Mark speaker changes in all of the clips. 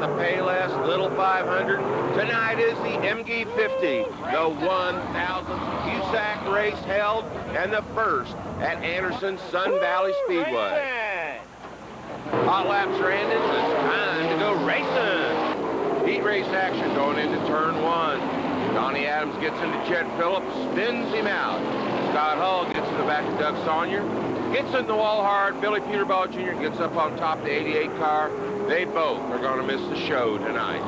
Speaker 1: the Payless Little 500. Tonight is the MG 50, the 1,000th USAC race held, and the first at Anderson's Sun Valley Speedway. Hot laps are ended. It's time to go racing. Heat race action going into turn 1. Donnie Adams gets into Chet Phillips, spins him out. Scott Hull gets in the back of Doug Saunier, gets in the wall hard. Billy Peterball Jr. gets up on top of the 88 car. They both are going to miss the show tonight.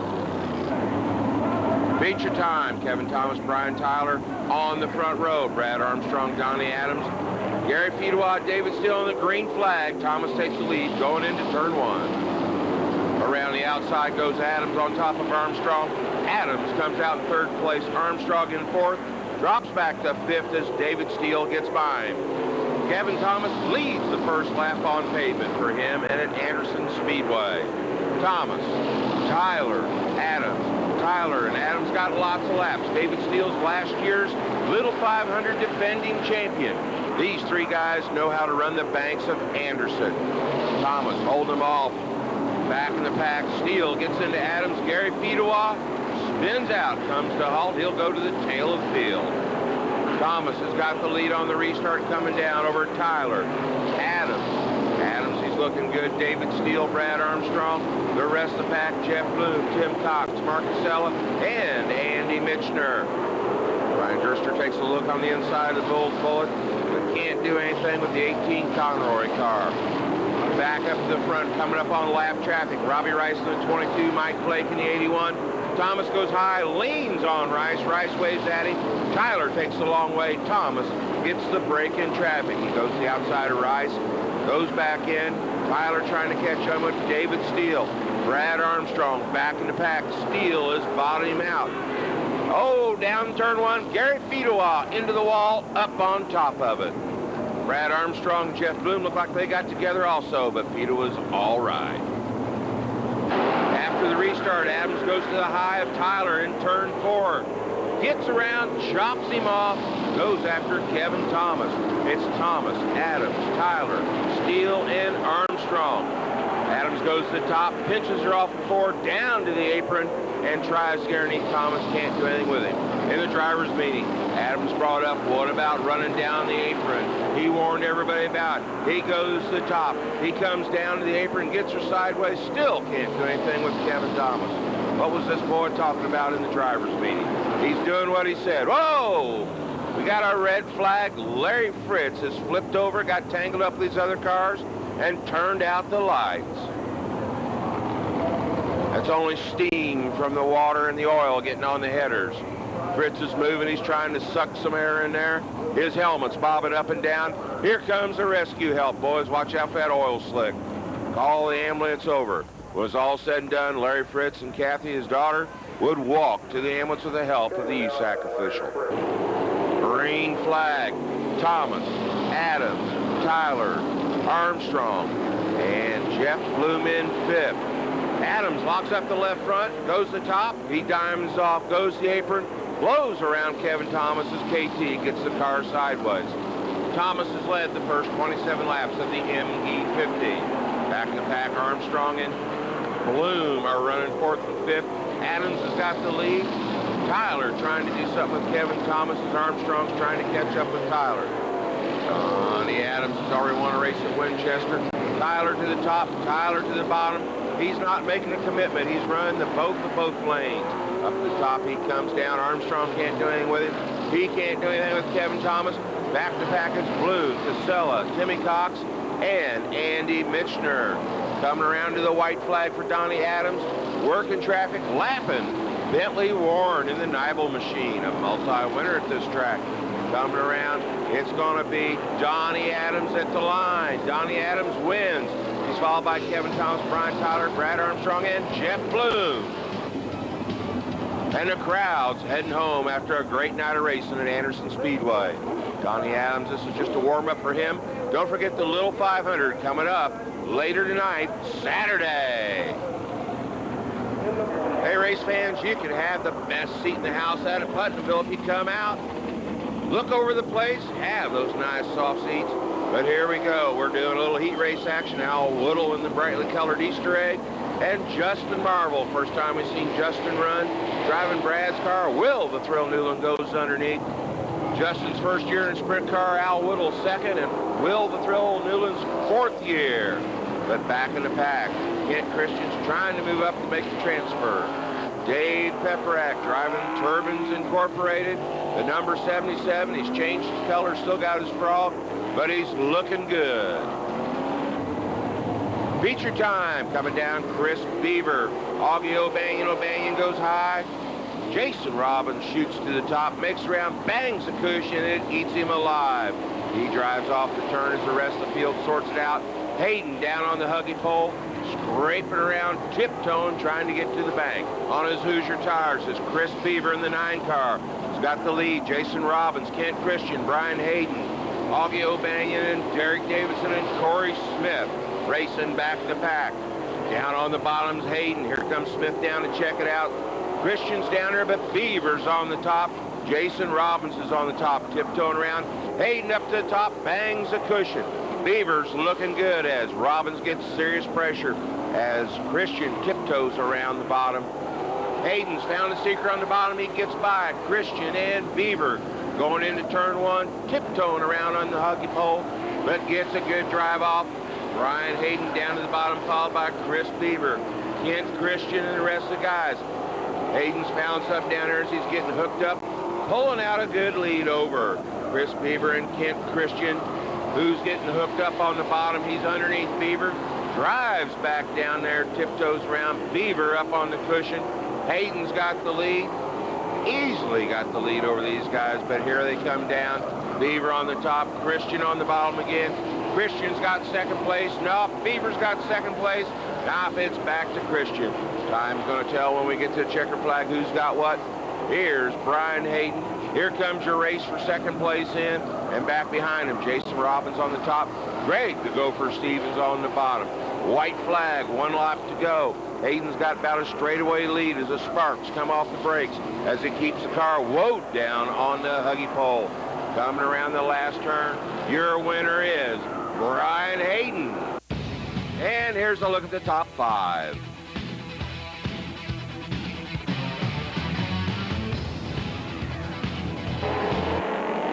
Speaker 1: Feature time, Kevin Thomas, Brian Tyler on the front row. Brad Armstrong, Donnie Adams, Gary Fedewa, David Steele on the green flag. Thomas takes the lead going into turn 1. Around the outside goes Adams on top of Armstrong. Adams comes out in 3rd place. Armstrong in 4th. Drops back to 5th as David Steele gets by him. Kevin Thomas leads the first lap on pavement for him and at Anderson Speedway. Thomas, Tyler, Adams. Tyler and Adams got lots of laps. David Steele's last year's Little 500 defending champion. These three guys know how to run the banks of Anderson. Thomas holding them off. Back in the pack, Steele gets into Adams. Gary Fedewa spins out, comes to halt. He'll go to the tail of the field. Thomas has got the lead on the restart, coming down over Tyler. Adams, he's looking good. David Steele, Brad Armstrong. The rest of the pack, Jeff Bloom, Tim Cox, Mark Casella, and Andy Mitchner. Ryan Durster takes a look on the inside of the Bulls Bullet, but can't do anything with the 18 Conroy car. Back up to the front, coming up on lap traffic. Robbie Rice in the 22, Mike Blake in the 81. Thomas goes high, leans on Rice. Rice waves at him. Tyler takes the long way. Thomas gets the break in traffic. He goes to the outside of Rice, goes back in. Tyler trying to catch up with David Steele. Brad Armstrong back in the pack. Steele is bottoming him out. Oh, down turn 1. Gary Fedewa into the wall, up on top of it. Brad Armstrong and Jeff Bloom look like they got together also, but Fedewa's all right. After the restart, Adams goes to the high of Tyler in turn 4. Gets around, chops him off, goes after Kevin Thomas. It's Thomas, Adams, Tyler, Steele, and Armstrong. Adams goes to the top, pinches her off the 4, down to the apron, and tries to get underneath Thomas. Can't do anything with him. In the driver's meeting, Adams brought up, what about running down the apron? He warned everybody about it. He goes to the top. He comes down to the apron, gets her sideways, still can't do anything with Kevin Thomas. What was this boy talking about in the driver's meeting? He's doing what he said. Whoa! We got our red flag. Larry Fritz has flipped over, got tangled up with these other cars, and turned out the lights. That's only steam from the water and the oil getting on the headers. Fritz is moving. He's trying to suck some air in there. His helmet's bobbing up and down. Here comes the rescue help, boys. Watch out for that oil slick. Call the ambulance over. When it was all said and done, Larry Fritz and Kathy, his daughter, would walk to the ambulance with the help of the USAC official. Green flag. Thomas, Adams, Tyler, Armstrong, and Jeff Bloom in 5th. Adams locks up the left front, goes to the top. He diamonds off, goes to the apron, blows around Kevin Thomas's KT, gets the car sideways. Thomas has led the first 27 laps of the ME50. Back in the pack, Armstrong and Bloom are running 4th and 5th. Adams has got the lead. Tyler trying to do something with Kevin Thomas as Armstrong's trying to catch up with Tyler. Donnie Adams has already won a race at Winchester. Tyler to the top, Tyler to the bottom. He's not making a commitment. He's running the both lanes. Up the top, he comes down. Armstrong can't do anything with him. He can't do anything with Kevin Thomas. Back to package, Bloom, Casella, Timmy Cox, and Andy Mitchner. Coming around to the white flag for Donnie Adams. Working traffic, lapping Bentley Warren in the Nibel machine, a multi-winner at this track. Coming around, it's going to be Donnie Adams at the line. Donnie Adams wins. He's followed by Kevin Thomas, Brian Tyler, Brad Armstrong, and Jeff Bloom. And the crowd's heading home after a great night of racing at Anderson Speedway. Donnie Adams, this is just a warm-up for him. Don't forget the Little 500 coming up later tonight, Saturday. Hey, race fans, you can have the best seat in the house out at Putnamville if you come out. Look over the place, have those nice soft seats. But here we go. We're doing a little heat race action. Al Woodle in the brightly colored Easter egg. And Justin Marvel, first time we've seen Justin run, driving Brad's car. Will the Thrill Newland goes underneath. Justin's first year in a sprint car, Al Whittle second, and Will the Thrill Newland's fourth year. But back in the pack, Kent Christian's trying to move up to make the transfer. Dave Pepperack driving Turbines Incorporated, the number 77. He's changed his color, still got his frog, but he's looking good. Feature time coming down, Chris Beaver. Augie O'Banion goes high. Jason Robbins shoots to the top, makes around, bangs the cushion, and it eats him alive. He drives off the turn as the rest of the field sorts it out. Hayden down on the huggy pole, scraping around, tiptoeing, trying to get to the bank. On his Hoosier tires is Chris Beaver in the 9 car. He's got the lead. Jason Robbins, Kent Christian, Brian Hayden, Augie O'Banion, and Derek Davidson, and Corey Smith racing back the pack. Down on the bottom's Hayden. Here comes Smith down to check it out. Christian's down there, but Beaver's on the top. Jason Robbins is on the top, tiptoeing around. Hayden up to the top, bangs the cushion. Beaver's looking good as Robbins gets serious pressure as Christian tiptoes around the bottom. Hayden's found a secret on the bottom. He gets by Christian and Beaver going into turn 1, tiptoeing around on the huggy pole, but gets a good drive off. Brian Hayden down to the bottom, followed by Chris Beaver, Kent Christian, and the rest of the guys. Hayden's found something down there as he's getting hooked up, pulling out a good lead over Chris Beaver and Kent Christian, who's getting hooked up on the bottom. He's underneath Beaver, drives back down there, tiptoes around. Beaver up on the cushion. Hayden's got the lead, easily got the lead over these guys, but here they come down. Beaver on the top, Christian on the bottom again. Christian's got second place. No, Beaver's got second place. Now it's back to Christian. Time's going to tell when we get to the checker flag who's got what. Here's Brian Hayden. Here comes your race for second place in, and back behind him, Jason Robbins on the top. Greg, the Gopher Stevens on the bottom. White flag, 1 lap to go. Hayden's got about a straightaway lead as the sparks come off the brakes as he keeps the car woed down on the huggy pole. Coming around the last turn, your winner is Brian Hayden. And here's a look at the top 5.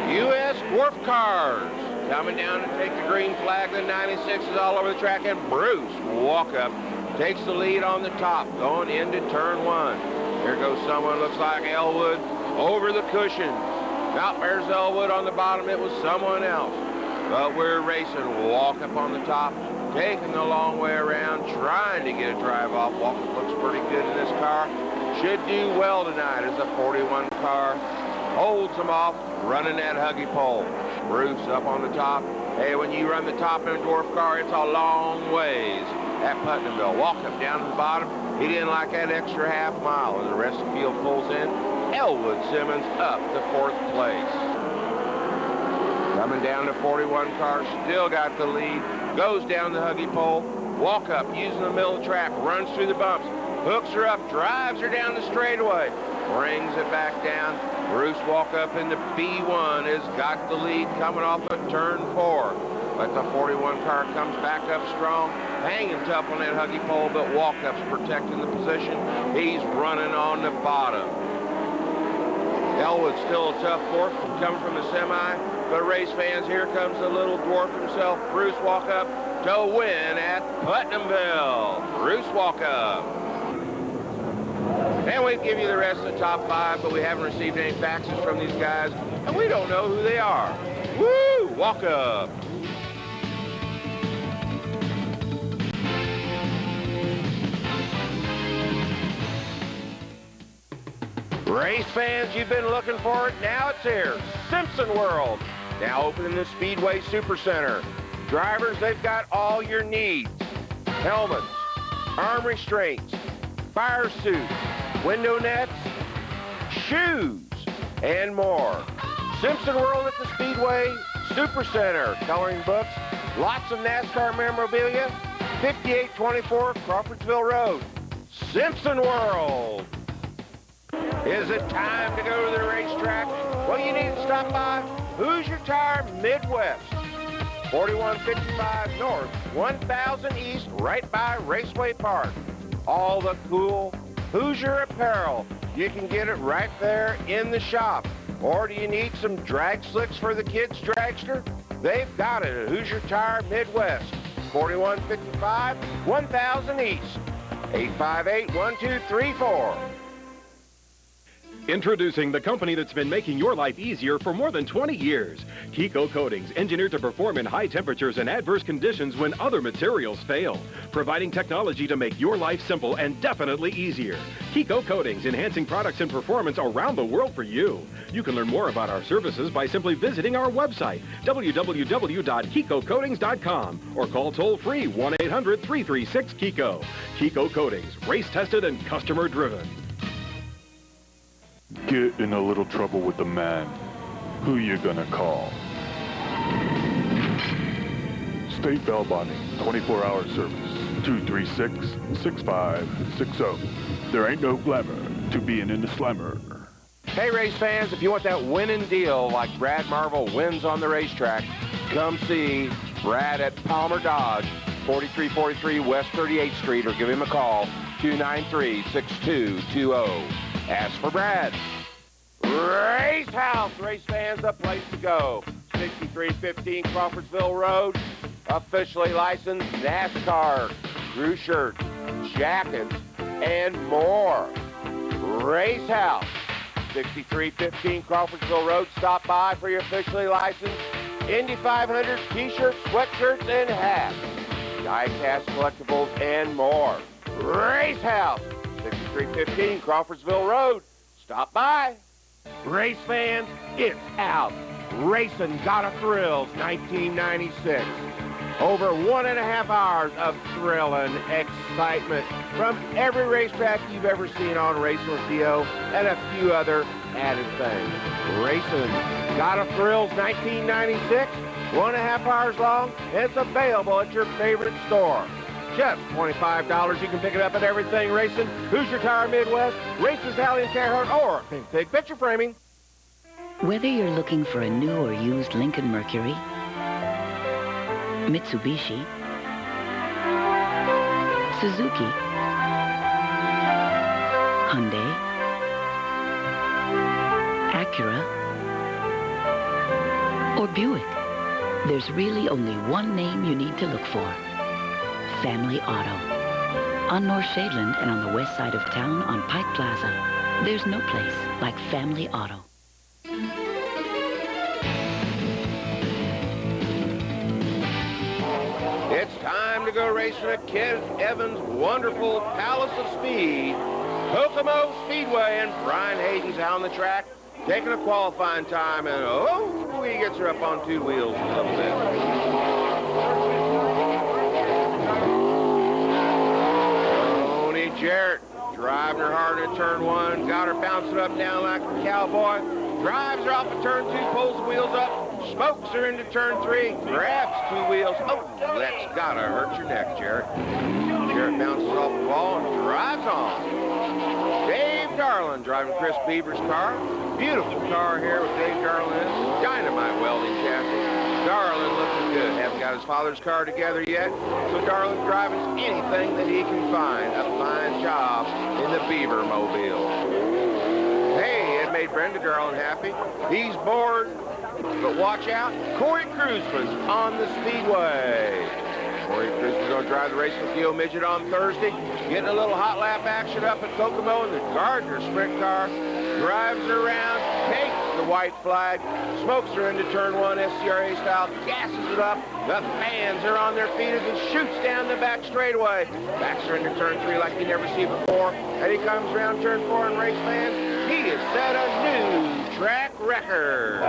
Speaker 1: U.S. Dwarf Cars coming down to take the green flag. The 96 is all over the track, and Bruce Walkup takes the lead on the top going into turn 1. Here goes someone looks like Elwood over the cushion. Now there's Elwood on the bottom. It was someone else. But we're racing Walkup on the top, taking the long way around, trying to get a drive off. Walkup looks pretty good in this car. Should do well tonight as a 41 car. Holds them off, running that huggy pole. Bruce up on the top. Hey, when you run the top in a dwarf car, it's a long ways at Putnamville. Walkup down to the bottom. He didn't like that extra half mile. As the rest of the field pulls in, Elwood Simmons up to 4th place. Coming down to 41 car, still got the lead. Goes down the huggy pole. Walkup using the middle of the track, runs through the bumps, hooks her up, drives her down the straightaway, brings it back down. Bruce Walkup in the B1 has got the lead coming off of turn 4. But the 41 car comes back up strong, hanging tough on that huggy pole, but Walkup's protecting the position. He's running on the bottom. Elwood's still a tough fourth coming from the semi, but race fans, here comes the little dwarf himself, Bruce Walkup, to win at Putnamville. Bruce Walkup. And we give you the rest of the top 5, but we haven't received any faxes from these guys, and we don't know who they are. Woo! Walkup. Race fans, you've been looking for it. Now it's here. Simpson World. Now open in the Speedway Supercenter. Drivers, they've got all your needs. Helmets, arm restraints, fire suits, window nets, shoes, and more. Simpson World at the Speedway Supercenter. Coloring books, lots of NASCAR memorabilia, 5824 Crawfordsville Road. Simpson World. Is it time to go to the racetrack? Well, you need to stop by Hoosier Tire Midwest, 4155 North, 1000 East, right by Raceway Park. all the cool Hoosier apparel. You can get it right there in the shop. Or do you need some drag slicks for the kids' dragster? They've got it at Hoosier Tire Midwest, 4155 1000 East, 858-1234.
Speaker 2: Introducing the company that's been making your life easier for more than 20 years. Kiko Coatings, engineered to perform in high temperatures and adverse conditions when other materials fail. Providing technology to make your life simple and definitely easier. Kiko Coatings, enhancing products and performance around the world for you. You can learn more about our services by simply visiting our website, www.kikocoatings.com, or call toll-free 1-800-336-KIKO. Kiko Coatings, race-tested and customer-driven.
Speaker 3: Get in a little trouble with the man. Who you gonna call? State Bell Bonding, 24-hour service, 236-6560. There ain't no glamour to being in the slammer.
Speaker 1: Hey, race fans, if you want that winning deal like Brad Marvel wins on the racetrack, come see Brad at Palmer Dodge, 4343 West 38th Street, or give him a call, 293-6220. Ask for Brad. Race House, race fans, the place to go. 6315 Crawfordsville Road, officially licensed NASCAR, crew shirts, jackets, and more. Race House, 6315 Crawfordsville Road. Stop by for your officially licensed Indy 500 t-shirts, sweatshirts, and hats. Die-cast collectibles and more. Race House, 6315 Crawfordsville Road. Stop by. Race fans, it's out. Racin' Gotta Thrills 1996. Over 1.5 hours of thrill and excitement from every racetrack you've ever seen on Racing with Theo and a few other added things. Racin' Gotta Thrills 1996, 1.5 hours long, and it's available at your favorite store. Just $25. You can pick it up at Everything Racing, Hoosier Tire Midwest, Racers Alley and Terre Haute, or Pink Pig Picture Framing.
Speaker 4: Whether you're looking for a new or used Lincoln Mercury, Mitsubishi, Suzuki, Hyundai, Acura, or Buick, there's really only one name you need to look for. Family Auto. On North Shadeland and on the west side of town on Pike Plaza, there's no place like Family Auto.
Speaker 1: It's time to go racing at Ken Evans' wonderful Palace of Speed, Kokomo Speedway, and Brian Hayden's out on the track, taking a qualifying time, and oh, he gets her up on two wheels a little bit. Jarrett driving her hard in turn one, got her bouncing up down like a cowboy, drives her off of turn two, pulls the wheels up, smokes her into turn three, grabs two wheels. Oh, that's gotta hurt your neck, Jarrett. Jarrett bounces off the wall and drives on. Dave Darlin driving Chris Beaver's car. Beautiful car here with Dave Darlin in it. Dynamite welding chassis. Darlin looking good. Haven't got his father's car together yet, so Darlin driving anything that he can find. A fine job in the Beaver Mobile. Hey, it made Brenda Darlin happy. He's bored, but watch out. Corey Cruzman's on the Speedway. Corey Cruzman's going to drive the Racing with Theo Midget on Thursday. Getting a little hot lap action up at Kokomo in the Gardner sprint car. Drives her around, takes the white flag, smokes her into turn one, SCRA style, gasses it up. The fans are on their feet as he shoots down the back straightaway. Backs her into turn three like you never seen before. And he comes around turn four, and race fans, he has set a new track record.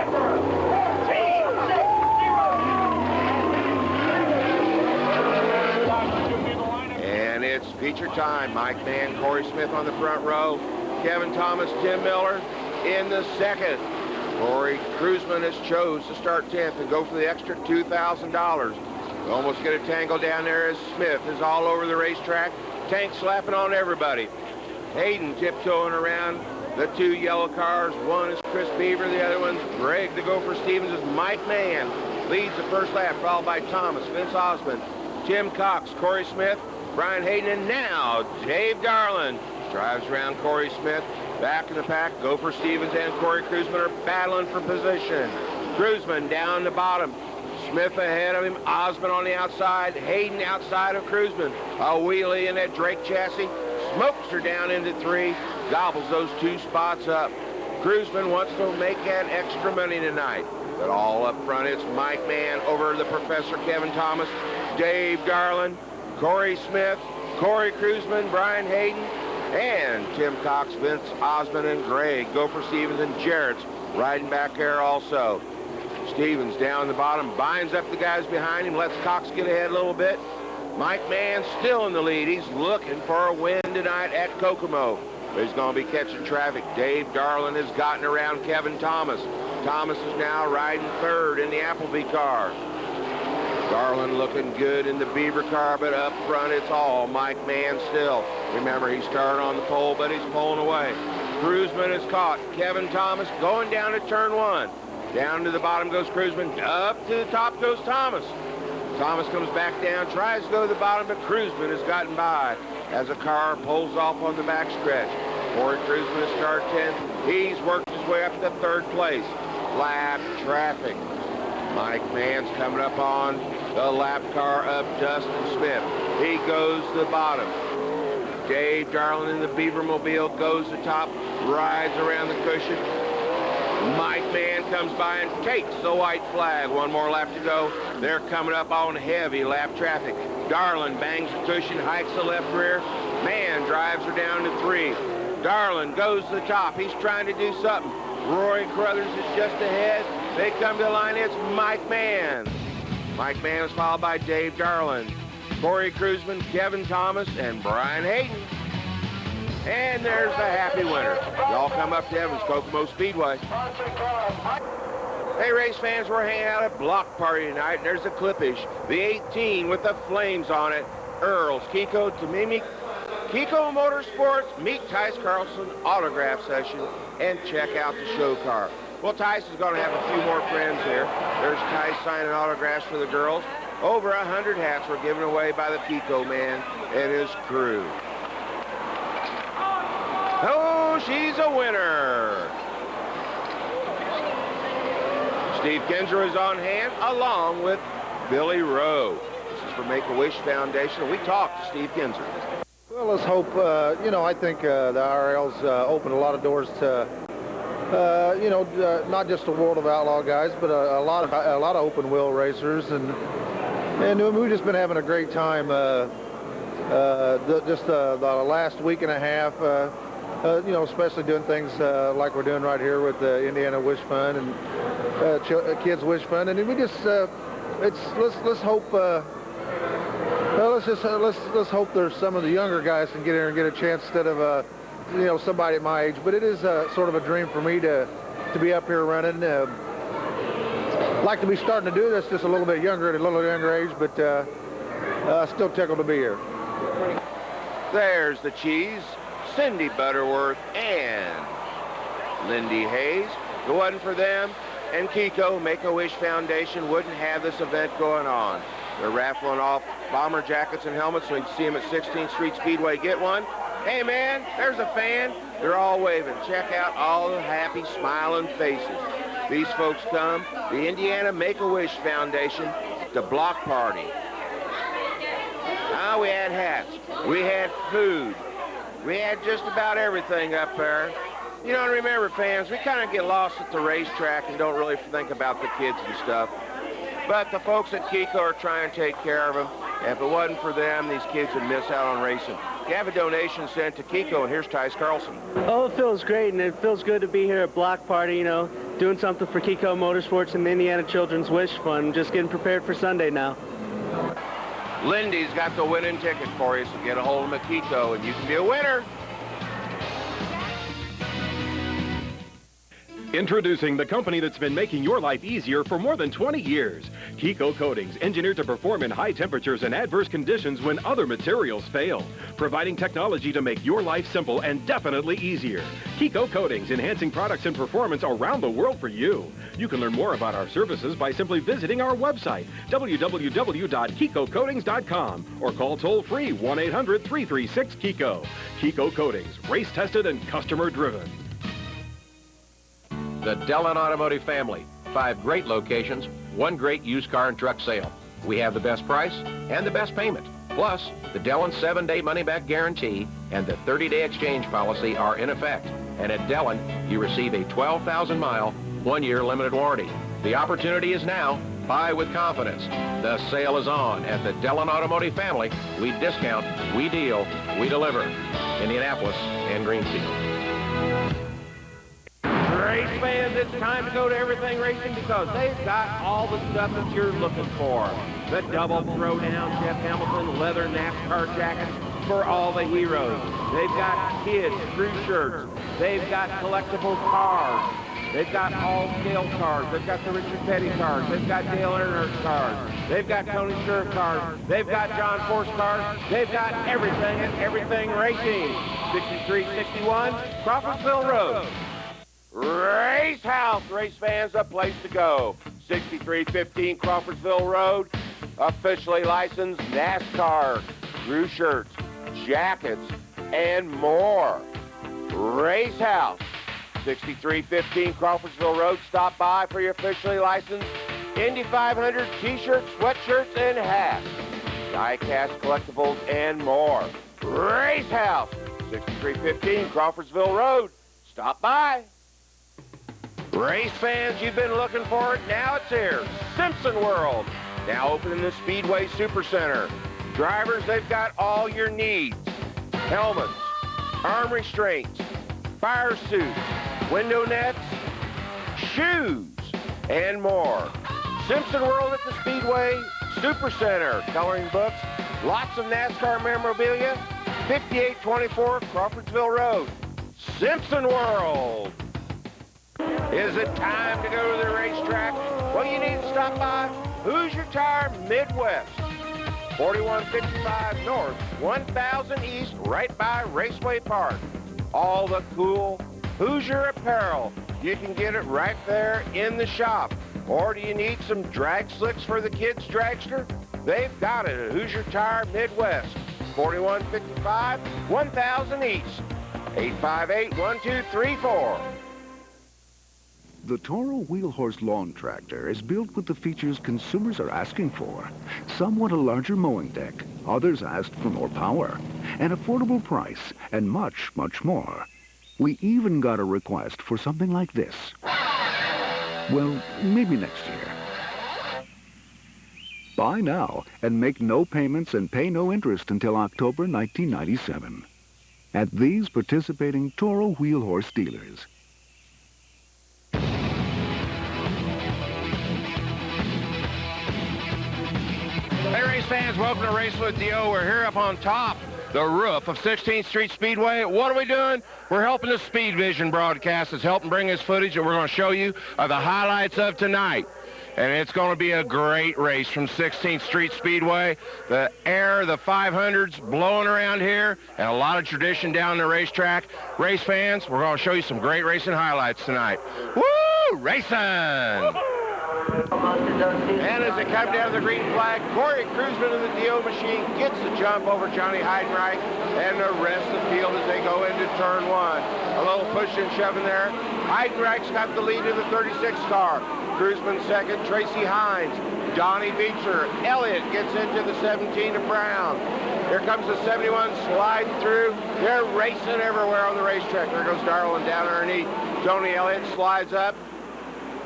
Speaker 1: And it's feature time. Mike Mann, Corey Smith on the front row. Kevin Thomas, Tim Miller in the second. Corey Cruzman has chose to start 10th and go for the extra $2,000. Almost get a tangle down there as Smith is all over the racetrack. Tank slapping on everybody. Hayden tiptoeing around the two yellow cars. One is Chris Beaver, the other one's Greg. The Gopher Stevens is Mike Mann. Leads the first lap, followed by Thomas, Vince Osmond, Tim Cox, Corey Smith, Brian Hayden, and now Dave Darlin drives around Corey Smith. Back in the pack, Gopher Stevens and Corey Cruzman are battling for position. Cruzman down the bottom. Smith ahead of him, Osmond on the outside, Hayden outside of Cruzman. A wheelie in that Drake chassis, smokes her down into 3, gobbles those 2 spots up. Cruzman wants to make that extra money tonight. But all up front, it's Mike Mann over the Professor Kevin Thomas, Dave Darlin, Corey Smith, Corey Cruzman, Brian Hayden, and Tim Cox, Vince Osmond, and Greg. Gopher Stevens and Jarrett's riding back there also. Stevens down the bottom, binds up the guys behind him, lets Cox get ahead a little bit. Mike Mann still in the lead. He's looking for a win tonight at Kokomo. But he's going to be catching traffic. Dave Darlin has gotten around Kevin Thomas. Thomas is now riding 3rd in the Appleby car. Darlin looking good in the Beaver car, but up front it's all Mike Mann still. Remember, he started on the pole, but he's pulling away. Cruzman is caught. Kevin Thomas going down to turn 1. Down to the bottom goes Cruzman. Up to the top goes Thomas. Thomas comes back down, tries to go to the bottom, but Cruzman has gotten by as a car pulls off on the backstretch. Corey Cruzman has started 10th. He's worked his way up to 3rd place. Lap traffic. Mike Mann's coming up on the lap car of Dustin Smith. He goes to the bottom. Dave Darlin in the Beavermobile goes to top, rides around the cushion. Mike Mann comes by and takes the white flag. 1 more lap to go. They're coming up on heavy lap traffic. Darlin bangs the cushion, hikes the left rear. Mann drives her down to 3. Darlin goes to the top. He's trying to do something. Roy Crothers is just ahead. They come to the line. It's Mike Mann. Mike Mann is followed by Dave Darlin, Corey Cruzman, Kevin Thomas, and Brian Hayden. And there's the happy winner. Y'all come up to Evans Kokomo Speedway. Hey, race fans, we're hanging out at Block Party tonight, and there's the Clippish, the 18 with the flames on it. Earl's, Kiko, Tamimi, Kiko Motorsports, meet Tice Carlson autograph session, and check out the show car. Well, Tice is going to have a few more friends here. There's Tice signing autographs for the girls. Over 100 hats were given away by the Kiko man and his crew. Oh, she's a winner. Steve Kinzer is on hand, along with Billy Rowe. This is for Make-A-Wish Foundation. We talked to Steve Kinzer.
Speaker 5: Well, let's hope, I think the IRL's opened a lot of doors to, not just the World of Outlaw guys, but a lot of open wheel racers, and we've just been having a great time. The last week and a half, especially doing things like we're doing right here with the Indiana Wish Fund and Kids Wish Fund, and we just let's hope. Let's hope there's some of the younger guys can get in and get a chance instead of somebody at my age. But it is sort of a dream for me to be up here running. Like to be starting to do this just a little bit younger at a little younger age, but still tickled to be here.
Speaker 1: There's the Cheese, Cindy Butterworth, and Lindy Hayes. If it wasn't for them and Kiko, Make-A-Wish Foundation wouldn't have this event going on. They're raffling off bomber jackets and helmets, so you can see them at 16th Street Speedway. Get one. Hey, man, there's a fan. They're all waving. Check out all the happy, smiling faces. These folks come, the Indiana Make-A-Wish Foundation, the Block Party. We had hats. We had food. We had just about everything up there. You know, remember, fans, we kind of get lost at the racetrack and don't really think about the kids and stuff. But the folks at Kiko are trying to take care of them. And if it wasn't for them, these kids would miss out on racing. You have a donation sent to Kiko, and here's Tice Carlson.
Speaker 6: Oh, it feels great, and it feels good to be here at Block Party, doing something for Kiko Motorsports and the Indiana Children's Wish Fund. Just getting prepared for Sunday now.
Speaker 1: Lindy's got the winning ticket for you, so get a hold of them at Kiko, and you can be a winner.
Speaker 2: Introducing the company that's been making your life easier for more than 20 years. Kiko Coatings, engineered to perform in high temperatures and adverse conditions when other materials fail. Providing technology to make your life simple and definitely easier. Kiko Coatings, enhancing products and performance around the world for you. You can learn more about our services by simply visiting our website, www.kikocoatings.com, or call toll-free 1-800-336-KIKO. Kiko Coatings, race-tested and customer-driven.
Speaker 7: The Dellin Automotive family. 5 great locations, 1 great used car and truck sale. We have the best price and the best payment. Plus, the Dellin 7-day money-back guarantee and the 30-day exchange policy are in effect. And at Dellin, you receive a 12,000-mile, 1-year limited warranty. The opportunity is now. Buy with confidence. The sale is on at the Dellin Automotive family. We discount, we deal, we deliver. Indianapolis and Greenfield.
Speaker 1: Race fans, it's time to go to Everything Racing because they've got all the stuff that you're looking for. The double throwdown Jeff Hamilton leather NASCAR jackets for all the heroes. They've got kids, crew shirts. They've got collectible cars. They've got all-scale cars. They've got the Richard Petty cars. They've got Dale Earnhardt cars. They've got Tony Stewart cars. They've got John Force cars. They've got everything at Everything Racing. 6361 Crawfordsville Road. Race House, race fans, a place to go. 6315 Crawfordsville Road, officially licensed NASCAR, crew shirts, jackets, and more. Race House, 6315 Crawfordsville Road. Stop by for your officially licensed Indy 500 t-shirts, sweatshirts, and hats. Die-cast collectibles and more. Race House, 6315 Crawfordsville Road. Stop by. Race fans, you've been looking for it. Now it's here. Simpson World. Now open in the Speedway Supercenter. Drivers, they've got all your needs. Helmets, arm restraints, fire suits, window nets, shoes, and more. Simpson World at the Speedway Supercenter. Coloring books, lots of NASCAR memorabilia. 5824 Crawfordsville Road. Simpson World. Is it time to go to the racetrack? Well, you need to stop by Hoosier Tire Midwest. 4155 North, 1000 East, right by Raceway Park. All the cool Hoosier apparel. You can get it right there in the shop. Or do you need some drag slicks for the kids' dragster? They've got it at Hoosier Tire Midwest. 4155, 1000 East. 858-1234.
Speaker 8: The Toro Wheel Horse Lawn Tractor is built with the features consumers are asking for. Some want a larger mowing deck. Others asked for more power, an affordable price, and much, much more. We even got a request for something like this. Well, maybe next year. Buy now and make no payments and pay no interest until October 1997. At these participating Toro Wheel Horse dealers.
Speaker 1: Hey race fans, welcome to Race with Dio. We're here up on top, the roof of 16th Street Speedway. What are we doing? We're helping the Speed Vision broadcast. It's helping bring us footage that we're going to show you of the highlights of tonight. And it's going to be a great race from 16th Street Speedway. The air, the 500s blowing around here, and a lot of tradition down the racetrack. Race fans, we're going to show you some great racing highlights tonight. Woo! Racing! And as they come down to the green flag, Corey Cruzman of the DO machine gets the jump over Johnny Heidenreich and the rest of the field as they go into turn 1. A little push and shoving there. Heidenreich's got the lead in the 36 car. Cruzman second, Tracy Hines, Donnie Beecher. Elliott gets into the 17 of Brown. Here comes the 71 sliding through. They're racing everywhere on the racetrack. There goes Darwin down underneath. Tony Elliott slides up.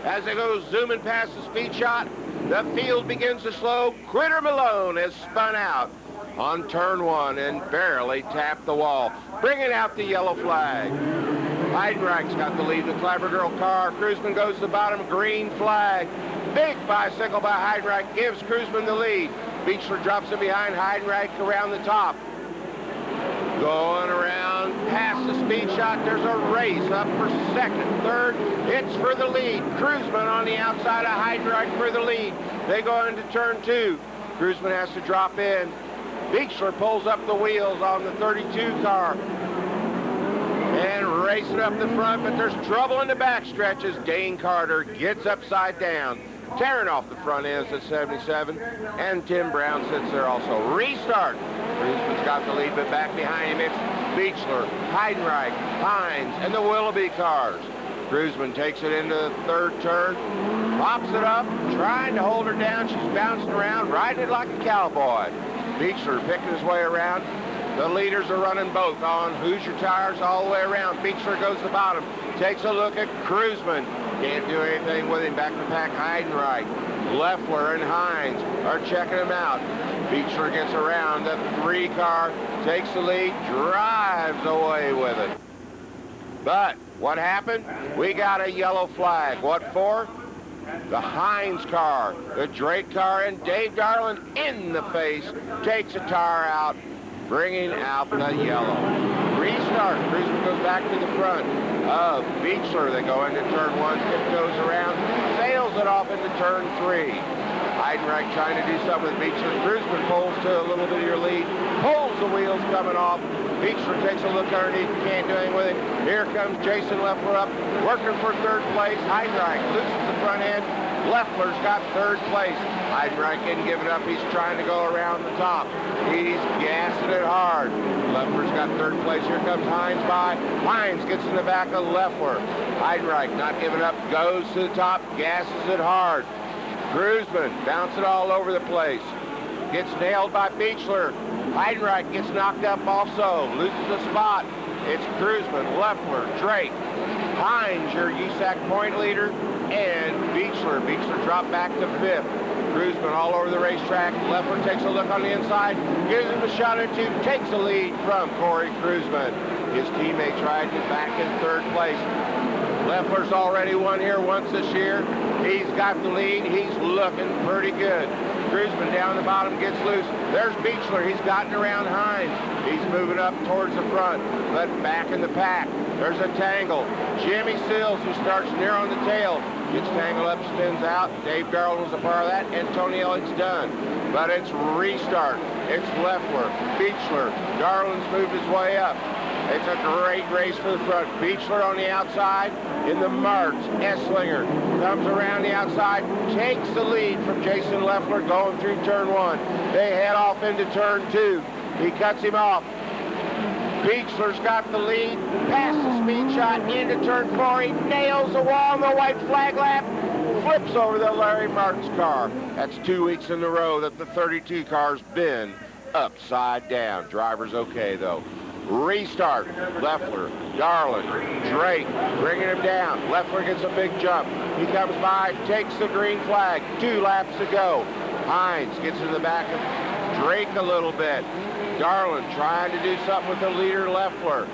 Speaker 1: As they go zooming past the speed shot, the field begins to slow. Critter Malone has spun out on turn 1 and barely tapped the wall, bringing out the yellow flag. Heidenreich's got the lead in the Clapper Girl car. Cruzman goes to the bottom, green flag. Big bicycle by Heidenreich gives Cruzman the lead. Beechler drops it behind Heidenreich around the top. Going around past the speed shot. There's a race up for second, third. It's for the lead. Cruiseman on the outside of Heidenreich for the lead. They go into turn 2. Cruiseman has to drop in. Beechler pulls up the wheels on the 32 car. And racing up the front, but there's trouble in the back stretches. Dane Carter gets upside down, tearing off the front ends at 77, and Tim Brown sits there also. Restart. Cruiseman's got the lead, but back behind him it's Beechler, Heidenreich, Hines, and the Willoughby cars. Cruiseman takes it into the third turn, pops it up, trying to hold her down. She's bouncing around, riding it like a cowboy. Beechler picking his way around. The leaders are running both on Hoosier tires all the way around. Beechler goes to the bottom, takes a look at Cruiseman. Can't do anything with him. Back in the pack, Heidenreich. Leffler and Hines are checking him out. Beechler gets around. The 3 car takes the lead, drives away with it. But what happened? We got a yellow flag. What for? The Hines car, the Drake car, and Dave Darland in the face takes a tire out, bringing out the yellow. Restart. Cruiseman goes back to the front of Beechler. They go into turn 1, tiptoes around, sails it off into turn 3. Heidenreich trying to do something with Beechler. Cruiseman pulls to a little bit of your lead, pulls the wheels coming off. Beechler takes a look underneath, can't do anything with it. Here comes Jason Leffler up, working for third place. Heidenreich loosens the front end. Leffler's got third place. Heidenreich isn't giving up. He's trying to go around the top. He's gassing it hard. Leffler's got third place. Here comes Hines by. Hines gets in the back of Leffler. Heidenreich not giving up, goes to the top, gasses it hard. Cruiseman bouncing all over the place. Gets nailed by Beechler. Heidenreich gets knocked up also. Loses the spot. It's Cruiseman, Leffler, Drake, Hines, your USAC point leader, and Beechler. Beechler dropped back to 5th. Cruiseman all over the racetrack. Leffler takes a look on the inside, gives him a shot or two, takes the lead from Corey Cruiseman. His teammates riding back in 3rd place. Leffler's already won here once this year. He's got the lead. He's looking pretty good. Cruiseman down the bottom gets loose. There's Beechler. He's gotten around Hines. He's moving up towards the front, but back in the pack. There's a tangle. Jimmy Sills, who starts near on the tail, gets tangled up, spins out. Dave Garland was a part of that, and Tony Elliott's done. But it's restart. It's Leffler, Beechler. Garland's moved his way up. It's a great race for the front. Beechler on the outside in the March. Esslinger comes around the outside, takes the lead from Jason Leffler going through turn 1. They head off into turn 2. He cuts him off. Beechler's got the lead, past the speed shot into turn 4. He nails the wall on the white flag lap, flips over the Larry Martin's car. That's 2 weeks in a row that the 32 car's been upside down. Driver's okay, though. Restart. Leffler, Darland, Drake, bringing him down. Leffler gets a big jump. He comes by, takes the green flag. 2 laps to go. Hines gets in the back of Drake a little bit. Darland trying to do something with the leader, Leffler.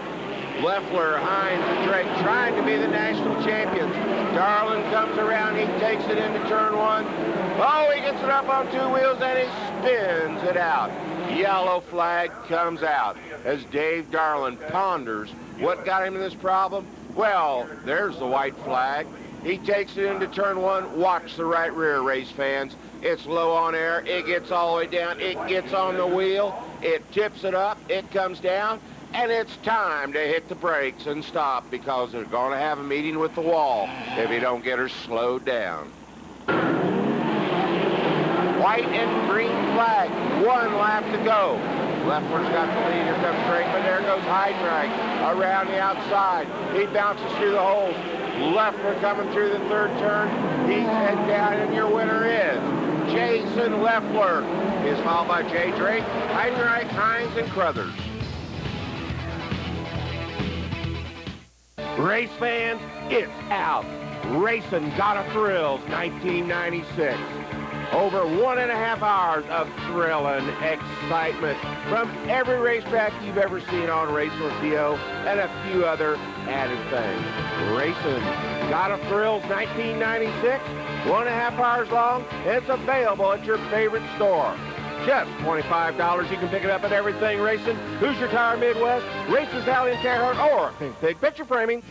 Speaker 1: Leffler, Hines, and Drake trying to be the national champions. Darland comes around. He takes it into turn 1. Oh, he gets it up on 2 wheels, and he spins it out. Yellow flag comes out as Dave Darland ponders what got him in this problem. Well, there's the white flag. He takes it into turn 1. Watch the right rear, race fans. It's low on air. It gets all the way down. It gets on the wheel. It tips it up. It comes down. And it's time to hit the brakes and stop because they're going to have a meeting with the wall if you don't get her slowed down. White and green flag. 1 lap to go. Leffler's got the lead. Here comes Drake, but there goes Heidenreich around the outside. He bounces through the holes. Leffler coming through the 3rd turn. He's heading down, and your winner is Jason Leffler. Is followed by Jay Drake, Heidenreich, Hines, and Crothers. Race fans, it's out. Racin' Gotta Thrills 1996. Over 1.5 hours of thrill and excitement from every racetrack you've ever seen on Race-or-Theo and a few other added things. Racin' Gotta Thrills 1996, 1.5 hours long, and it's available at your favorite store. just $25. You can pick it up at Everything Racing, Hoosier Tire Midwest, Racers Alley in Terre Haute, or Pink Pig Picture Framing.